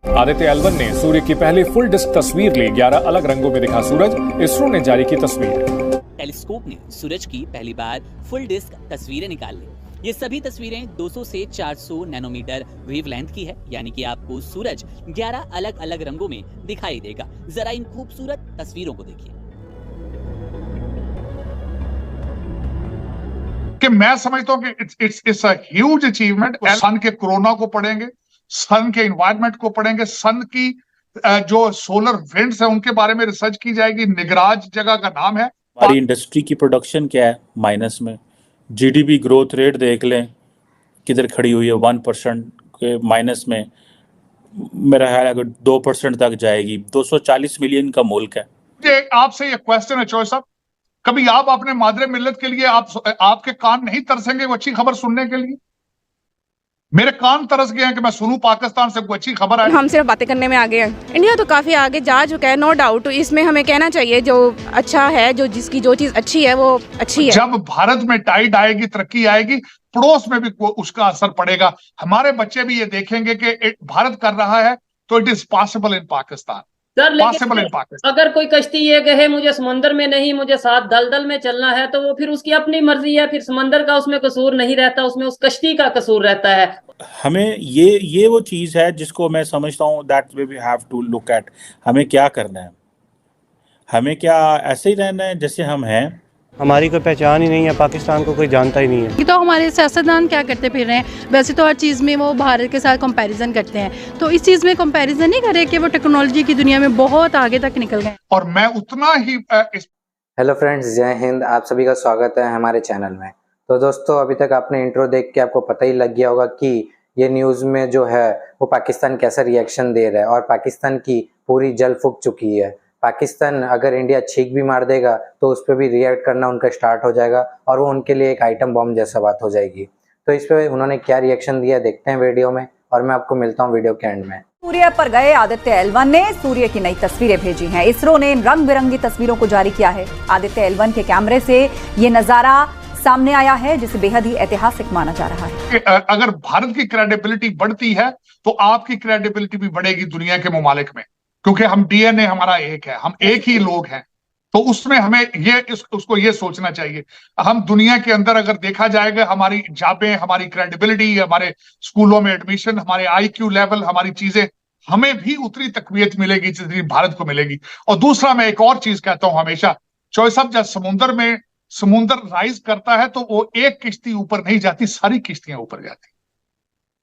Aditya L1 ने सूर्य की पहली फुल डिस्क तस्वीर ली। 11 अलग रंगों में दिखा सूरज। इसरो ने जारी की तस्वीर। टेलीस्कोप ने सूरज की पहली बार फुल डिस्क तस्वीरें निकाल ली। ये सभी तस्वीरें 200 से 400 नैनोमीटर वेवलेंथ की है, यानी कि आपको सूरज 11 अलग अलग रंगों में दिखाई देगा। जरा इन खूबसूरत तस्वीरों को देखिए। कि मैं समझता हूं कि इट्स अ ह्यूज अचीवमेंट। सन के कोरोना को पढ़ेंगे, सन के एनवायरनमेंट को पढ़ेंगे, सन की जो सोलर विंड्स है उनके बारे में रिसर्च की जाएगी। निगराज जगह का नाम है। हमारी इंडस्ट्री की प्रोडक्शन क्या है माइनस में, जीडीपी ग्रोथ रेट देख लें किधर खड़ी हुई है, 1% के माइनस में। मेरा ख्याल है 2% तक जाएगी। 240 मिलियन का मुल्क है। आपसे ये क्वेश्चन है चौधरी साहब, कभी आप अपने मादरे मिल्लत के लिए आपके कान नहीं तरसेंगे वो अच्छी खबर सुनने के लिए? मेरे कान तरस गए हैं कि मैं सुनूं पाकिस्तान से कोई अच्छी खबर है। हम सिर्फ बातें करने में आगे हैं। इंडिया तो काफी आगे जा चुका है, नो डाउट। इसमें हमें कहना चाहिए जो अच्छा है, जिसकी जो चीज अच्छी है वो अच्छी है। जब भारत में टाइड आएगी, तरक्की आएगी, पड़ोस में भी उसका असर पड़ेगा। हमारे बच्चे भी ये देखेंगे कि भारत कर रहा है तो it is possible in Pakistan. Sir लेकिन अगर कोई कश्ती ये कहे मुझे समंदर में नहीं, मुझे साथ दलदल में चलना है, तो वो फिर उसकी अपनी मर्जी है। फिर समंदर का उसमें कसूर नहीं रहता, उसमें उस कश्ती का कसूर रहता है। हमें ये वो चीज़ है जिसको मैं समझता हूँ that we have to look at. हमें क्या करना है, हमें क्या ऐसे ही रहना है जैसे हम हैं? हमारी कोई पहचान ही नहीं है, पाकिस्तान को कोई जानता ही नहीं है। तो हमारे सियासतदान क्या करते फिर रहे हैं? वैसे तो हर चीज़ में वो भारत के साथ कंपैरिजन करते हैं, तो इस चीज़ में कंपैरिजन नहीं करे कि वो टेक्नोलॉजी की दुनिया में बहुत आगे तक निकल गए। और मैं उतना ही हेलो फ्रेंड्स, जय हिंद। आप सभी का स्वागत है हमारे चैनल में। तो दोस्तों, अभी तक आपने इंट्रो देख के आपको पता ही लग गया होगा कि ये न्यूज़ में जो है वो पाकिस्तान कैसा रिएक्शन दे रहा है और पाकिस्तान की पूरी जल फूक चुकी है। पाकिस्तान अगर इंडिया छींक भी मार देगा तो उस पर भी रिएक्ट करना उनका स्टार्ट हो जाएगा और वो उनके लिए एक आइटम बॉम्ब जैसा बात हो जाएगी। तो इस पर उन्होंने क्या रिएक्शन दिया देखते हैं वीडियो में, और मैं आपको मिलता हूँ वीडियो के एंड में। सूर्य पर गए आदित्य एल1 ने सूर्य की नई तस्वीरें भेजी हैं। इसरो ने इन रंग बिरंगी तस्वीरों को जारी किया है। आदित्य एल1 के कैमरे से ये नजारा सामने आया है जिसे बेहद ही ऐतिहासिक माना जा रहा है। अगर भारत की क्रेडिबिलिटी बढ़ती है तो आपकी क्रेडिबिलिटी भी बढ़ेगी दुनिया के ममालिक में, क्योंकि हम डीएनए हमारा एक है, हम एक ही लोग हैं। तो उसमें हमें उसको ये सोचना चाहिए। हम दुनिया के अंदर अगर देखा जाएगा, हमारी जाबें, हमारी क्रेडिबिलिटी, हमारे स्कूलों में एडमिशन, हमारे आईक्यू लेवल, हमारी चीजें, हमें भी उतनी तकवीयत मिलेगी जितनी भारत को मिलेगी। और दूसरा, मैं एक और चीज कहता हूं हमेशा, चौधरी साहब, जब समुंदर राइज करता है तो वो एक किश्ती ऊपर नहीं जाती, सारी किश्तियां ऊपर जाती।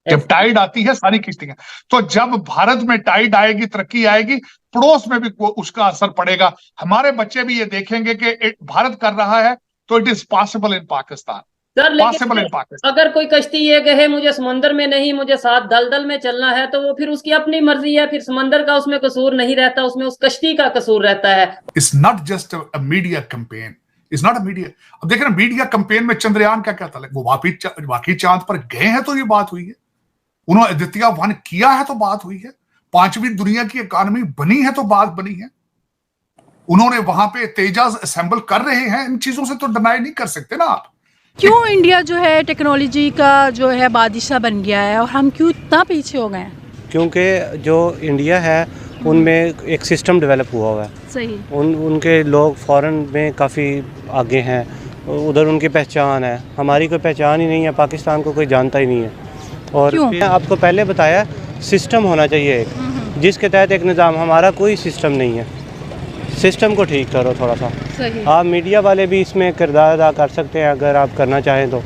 जब टाइड आती है सारी किश्तियां। तो जब भारत में टाइड आएगी, तरक्की आएगी, पड़ोस में भी उसका असर पड़ेगा। हमारे बच्चे भी ये देखेंगे कि भारत कर रहा है तो it is possible in Pakistan. Sir लेकिन अगर कोई कश्ती ये कहे मुझे समंदर में नहीं, मुझे साथ दलदल में चलना है, तो वो फिर उसकी अपनी मर्जी है। फिर समंदर का उसमें कसूर नहीं रहता, उसमें उस कश्ती का कसूर रहता है। It's not just a media campaign, it's not a media. अब देखें ना, मीडिया कैंपेन में चंद्रयान क्या कहता है, वो वाकई चांद पर गए हैं तो ये बात हुई है। उन्होंने आदित्य 1 किया है तो बात हुई है। 5वीं दुनिया की इकॉनमी बनी है तो बात बनी है। उन्होंने वहां पे तेजाज असेंबल कर रहे हैं, इन चीजों से तो डिनाई नहीं कर सकते ना आप। क्यों इंडिया जो है टेक्नोलॉजी का जो है बादशाह बन गया है और हम क्यों इतना पीछे हो गए हैं? क्योंकि जो इंडिया है उनमें एक सिस्टम डेवलप हुआ हुआ है। सही। उनके लोग फॉरेन में काफ़ी आगे हैं, उधर उनकी पहचान है। हमारी कोई पहचान ही नहीं है, पाकिस्तान को कोई जानता ही नहीं है। और आपको पहले बताया सिस्टम होना चाहिए एक, जिसके तहत एक निज़ाम। हमारा कोई सिस्टम नहीं है, सिस्टम को ठीक करो थोड़ा सा। सही। आप मीडिया वाले भी इसमें किरदार अदा कर सकते हैं अगर आप करना चाहें तो,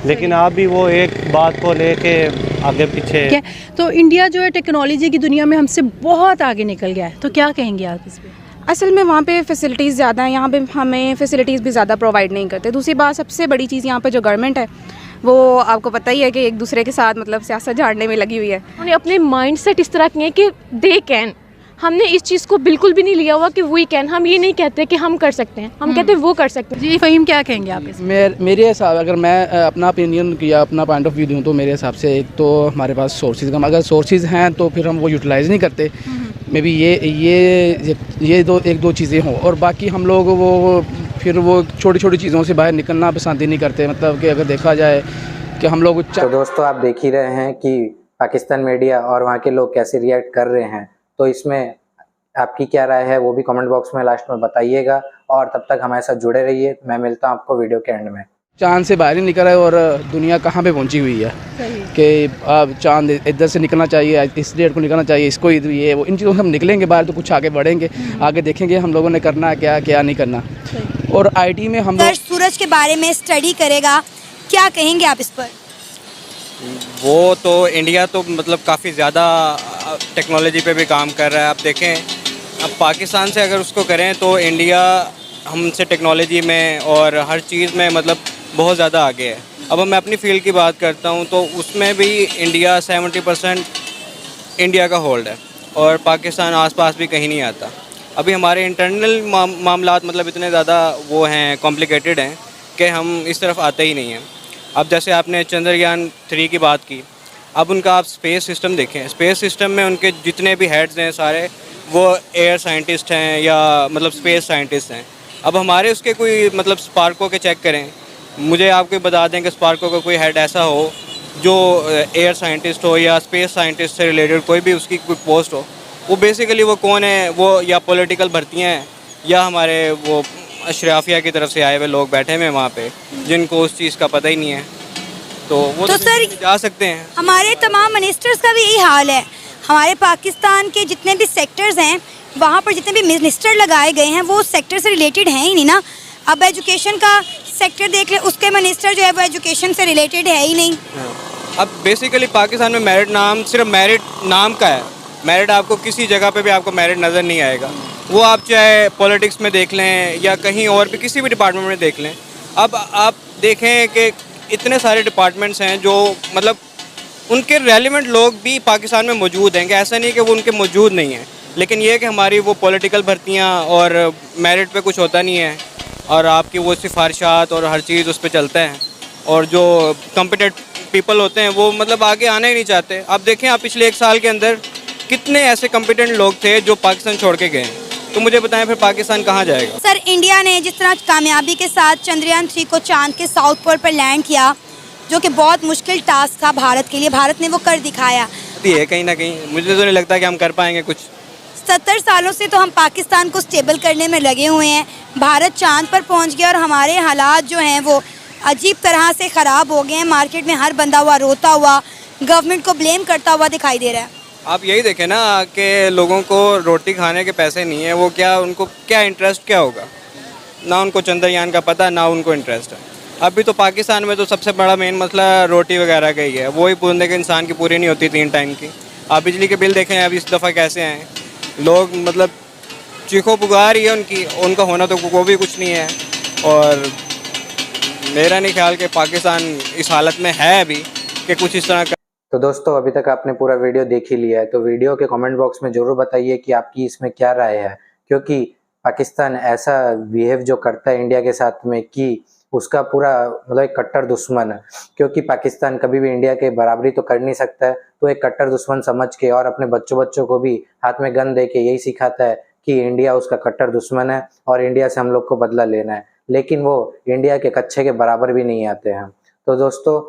लेकिन आप भी वो एक बात को लेके आगे पीछे। तो इंडिया जो है टेक्नोलॉजी की दुनिया में हमसे बहुत आगे निकल गया है, तो क्या कहेंगे आप इस पर? असल में वहाँ पे फैसिलिटीज़ ज़्यादा हैं, यहाँ पे हमें फैसिलिटीज़ भी ज़्यादा प्रोवाइड नहीं करते। दूसरी बात, सबसे बड़ी चीज़ यहाँ पे जो गवर्नमेंट है वो आपको पता ही है कि एक दूसरे के साथ मतलब सियासत झाड़ने में लगी हुई है। उन्होंने अपने माइंडसेट इस तरह किए हैं कि दे कैन। हमने इस चीज़ को बिल्कुल भी नहीं लिया हुआ कि वी कैन। हम ये नहीं कहते कि हम कर सकते हैं, हम कहते हैं वो कर सकते हैं। जी फ़हीम, क्या कहेंगे आप इसमें? मेरे हिसाब, अगर मैं अपना ओपिनियन या अपना पॉइंट ऑफ व्यू दूँ तो मेरे हिसाब से एक तो हमारे पास सोर्सेज कम, अगर सोर्सेज हैं तो फिर हम वो यूटिलाइज़ नहीं करते। मे बी ये एक दो चीज़ें हों, और बाकी हम लोग वो छोटी छोटी चीज़ों से बाहर निकलना पसंद ही नहीं करते। मतलब कि अगर देखा जाए कि हम लोग। तो दोस्तों, आप देख ही रहे हैं कि पाकिस्तान मीडिया और वहाँ के लोग कैसे रिएक्ट कर रहे हैं, तो इसमें आपकी क्या राय है वो भी कमेंट बॉक्स में लास्ट में बताइएगा। और तब तक हमारे साथ जुड़े रहिए। मैं मिलता हूँ आपको वीडियो के एंड में। चांद से बाहर ही निकल रहा है और दुनिया कहाँ पे पहुंची हुई है कि अब चांद इधर से निकलना चाहिए, इस डेट को निकलना चाहिए, इसको इधर ये वो, इन चीज़ों से हम निकलेंगे बाहर तो कुछ आगे बढ़ेंगे, आगे देखेंगे हम लोगों ने करना है क्या क्या नहीं करना। और आईटी में हम लोग सूरज के बारे में स्टडी करेगा, क्या कहेंगे आप इस पर? वो तो इंडिया तो मतलब काफ़ी ज़्यादा टेक्नोलॉजी पे भी काम कर रहा है। आप देखें, अब पाकिस्तान से अगर उसको करें तो इंडिया हमसे टेक्नोलॉजी में और हर चीज़ में मतलब बहुत ज़्यादा आगे है। अब मैं अपनी फील्ड की बात करता हूँ तो उसमें भी इंडिया 70% इंडिया का होल्ड है और पाकिस्तान आसपास भी कहीं नहीं आता। अभी हमारे इंटरनल मामलात मतलब इतने ज़्यादा वो हैं, कॉम्प्लिकेटेड हैं कि हम इस तरफ आते ही नहीं हैं। अब जैसे आपने चंद्रयान 3 की बात की, अब उनका आप स्पेस सिस्टम देखें, स्पेस सिस्टम में उनके जितने भी हेड्स हैं सारे वो एयर साइंटिस्ट हैं या मतलब स्पेस साइंटिस्ट हैं। अब हमारे उसके कोई मतलब स्पार्को के चेक करें, मुझे आपको बता दें कि स्पार्को का कोई हेड ऐसा हो जो एयर साइंटिस्ट हो या स्पेस साइंटिस्ट से रिलेटेड कोई भी उसकी कोई पोस्ट हो, वो बेसिकली वो कौन है, वो या पॉलिटिकल भर्तियाँ हैं या हमारे वो अशराफिया की तरफ से आए हुए लोग बैठे हुए वहाँ पे जिनको उस चीज़ का पता ही नहीं है, तो वो तो सर जा सकते हैं। हमारे तमाम मिनिस्टर्स का भी यही हाल है। हमारे पाकिस्तान के जितने भी सेक्टर्स हैं वहाँ पर जितने भी मिनिस्टर लगाए गए हैं वो सेक्टर से रिलेटेड हैं ही नहीं ना। अब एजुकेशन का सेक्टर देख ले, उसके मिनिस्टर जो है वो एजुकेशन से रिलेटेड है ही नहीं। अब बेसिकली पाकिस्तान में मेरिट नाम सिर्फ मेरिट नाम का है। मेरिट आपको किसी जगह पे भी आपको मेरिट नज़र नहीं आएगा, वो आप चाहे पॉलिटिक्स में देख लें या कहीं और भी किसी भी डिपार्टमेंट में देख लें। अब आप देखें कि इतने सारे डिपार्टमेंट्स हैं जो मतलब उनके रेलिवेंट लोग भी पाकिस्तान में मौजूद हैं, कि ऐसा नहीं कि वो उनके मौजूद नहीं हैं, लेकिन ये है कि हमारी वो पॉलिटिकल भर्तियाँ और मेरिट पे कुछ होता नहीं है और आपकी वो सिफारिशात और हर चीज़ उस पर चलता है और जो कॉम्पिटेंट पीपल होते हैं वो मतलब आगे आना ही नहीं चाहते। आप देखें, आप पिछले 1 साल के अंदर कितने ऐसे कॉम्पिटेंट लोग थे जो पाकिस्तान छोड़ के गए, तो मुझे बताएं फिर पाकिस्तान कहाँ जाएगा। सर, इंडिया ने जिस तरह कामयाबी के साथ चंद्रयान 3 को चांद के साउथ पोल पर लैंड किया, जो कि बहुत मुश्किल टास्क था भारत के लिए, भारत ने वो कर दिखाया है कहीं ना कहीं। मुझे तो नहीं लगता कि हम कर पाएंगे कुछ। 70 सालों से तो हम पाकिस्तान को स्टेबल करने में लगे हुए हैं। भारत चांद पर पहुंच गया और हमारे हालात जो हैं वो अजीब तरह से ख़राब हो गए हैं। मार्केट में हर बंदा हुआ रोता हुआ, गवर्नमेंट को ब्लेम करता हुआ दिखाई दे रहा है। आप यही देखें ना कि लोगों को रोटी खाने के पैसे नहीं है, वो क्या उनको क्या इंटरेस्ट क्या होगा, ना उनको चंद्रयान का पता ना उनको इंटरेस्ट है। अभी तो पाकिस्तान में तो सबसे बड़ा मेन मसला रोटी वगैरह का ही है, वही पूरे के इंसान की पूरी नहीं होती 3 टाइम की। आप बिजली के बिल देखें अब इस दफ़ा कैसे हैं लोग, मतलब चीखो पुकार ही है उनकी, उनका होना तो वो भी कुछ नहीं है। और मेरा नहीं ख्याल कि पाकिस्तान इस हालत में है अभी कि कुछ इस तरह का। तो दोस्तों, अभी तक आपने पूरा वीडियो देख ही लिया है, तो वीडियो के कमेंट बॉक्स में ज़रूर बताइए कि आपकी इसमें क्या राय है, क्योंकि पाकिस्तान ऐसा बिहेव जो करता है इंडिया के साथ में कि उसका पूरा मतलब एक कट्टर दुश्मन है। क्योंकि पाकिस्तान कभी भी इंडिया के बराबरी तो कर नहीं सकता है, तो एक कट्टर दुश्मन समझ के और अपने बच्चों को भी हाथ में गन दे के यही सिखाता है कि इंडिया उसका कट्टर दुश्मन है और इंडिया से हम लोग को बदला लेना है, लेकिन वो इंडिया के कच्चे के बराबर भी नहीं आते हैं। तो दोस्तों,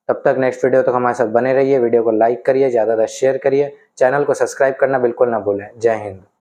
तब तक नेक्स्ट वीडियो तक हमारे साथ बने रहिए। वीडियो को लाइक करिए, ज़्यादा शेयर करिए, चैनल को सब्सक्राइब करना बिल्कुल ना भूलें। जय हिंद।